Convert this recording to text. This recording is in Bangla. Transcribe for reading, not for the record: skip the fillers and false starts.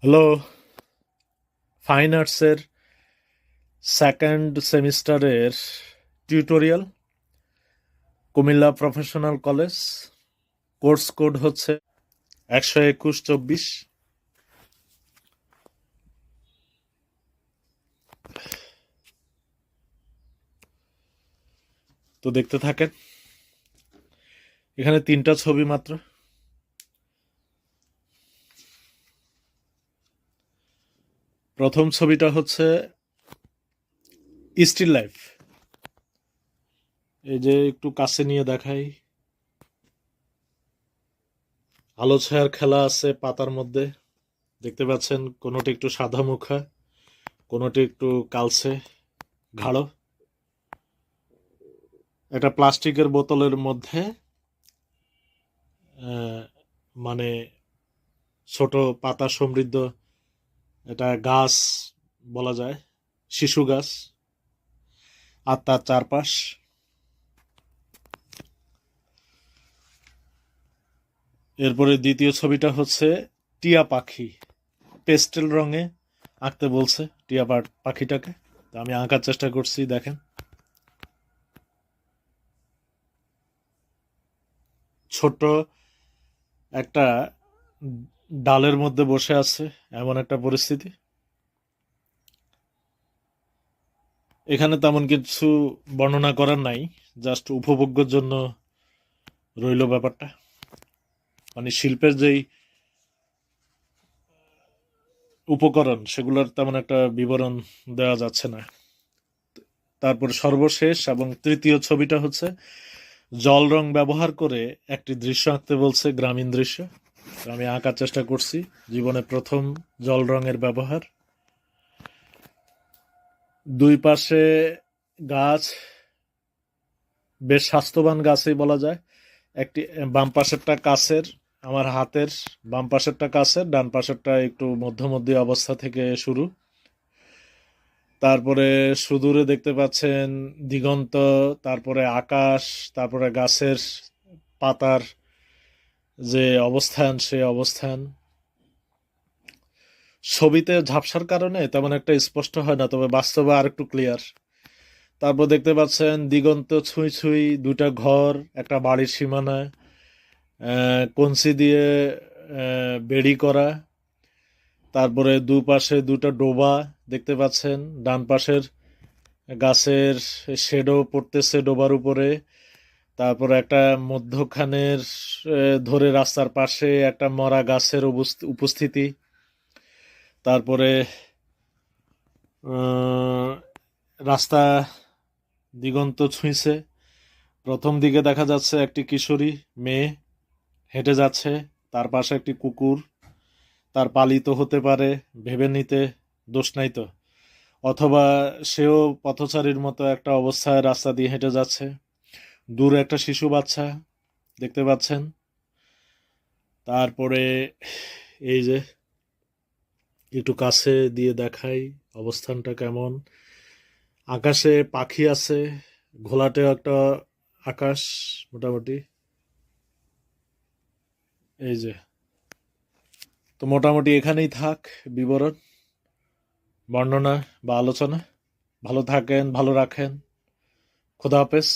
হ্যালো, ফাইন আর্টসের সেকেন্ড সেমিস্টারের tutorial, Comilla professional college. Course code হচ্ছে 121-24। তো দেখতে থাকেন। এখানে 3টা ছবি মাত্র। প্রথম ছবিটা হচ্ছে স্টিল লাইফ। এই যে একটু কাছে নিয়ে দেখাই, আলো ছায়ার খেলা আছে পাতার মধ্যে। দেখতে পাচ্ছেন কোনোটি একটু সাদা মুখা, কোনোটি একটু কালচে ঘাড়ো। একটা প্লাস্টিকের বোতলের মধ্যে আহ, মানে ছোট পাতা সমৃদ্ধ এটা গাছ বলা যায়, শিশু গাছ, আর তার চারপাশ। এরপরে দ্বিতীয় ছবিটা হচ্ছে টিয়া পাখি। পেস্টেল রঙে আঁকতে বলছে টিয়া পাখিটাকে, তো আমি আঁকার চেষ্টা করছি। দেখেন, ছোট একটা ডালের মধ্যে বসে আছে, এমন একটা পরিস্থিতি। এখানে তেমন কিছু বর্ণনা করার নাই, জাস্ট উপভোগ্যের জন্য রইল ব্যাপারটা। মানে শিল্পের যেই উপকরণ সেগুলোর তেমন একটা বিবরণ দেওয়া যাচ্ছে না। তারপর সর্বশেষ এবং তৃতীয় ছবিটা হচ্ছে জল রং ব্যবহার করে একটি দৃশ্য আঁকতে বলছে, গ্রামীণ দৃশ্য। তো আমি আঁকার চেষ্টা করছি, জীবনে প্রথম জল রঙের ব্যবহার। দুই পাশে গাছ, বেশ স্বাস্থ্যবান গাছই বলা যায়। একটি বাম পাশেরটা কাছের, আমার হাতের বাম পাশেরটা কাছের, ডান পাশেরটা একটু মধ্যমধ্যী অবস্থা থেকে শুরু। তারপরে সুদূরে দেখতে পাচ্ছেন দিগন্ত, তারপরে আকাশ, তারপরে গাছের পাতার যে অবস্থান সে অবস্থান। ছবিতে ঝাপসার কারণে তেমন একটা স্পষ্ট হয় না, তবে বাস্তবে আর একটু ক্লিয়ার। তারপর দেখতে পাচ্ছেন দিগন্ত ছুঁই ছুঁই দুটা ঘর, একটা বাড়ির সীমানায় কঞ্চি দিয়ে বেড়ি করা। তারপরে দুপাশে দুটো ডোবা দেখতে পাচ্ছেন, ডান পাশের গাছের শেডো পড়তেছে ডোবার উপরে। তারপরে একটা মধ্যখানের ধরে রাস্তার পাশে একটা মরা গাছের উপস্থিতি। তারপরে রাস্তা দিগন্ত ছুঁইছে। প্রথম দিকে দেখা যাচ্ছে একটি কিশোরী মেয়ে হেঁটে যাচ্ছে, তার পাশে একটি কুকুর, তার পালিত হতে পারে, ভেবে নিতে দোষ নাই তো। অথবা সেও পথচারীর মতো একটা অবস্থায় রাস্তা দিয়ে হেঁটে যাচ্ছে। দূরে একটা শিশু বাচ্চা দেখতে পাচ্ছেন। তারপরে এই যে একটু কাছে দিয়ে দেখাই অবস্থানটা কেমন। আকাশে পাখি আছে, ঘোলাটে একটা আকাশ মোটামুটি। এই যে, তো মোটামুটি এখানেই থাক বিবরণ, বর্ণনা বা আলোচনা। ভালো থাকেন, ভালো রাখেন। খোদা হাফেজ।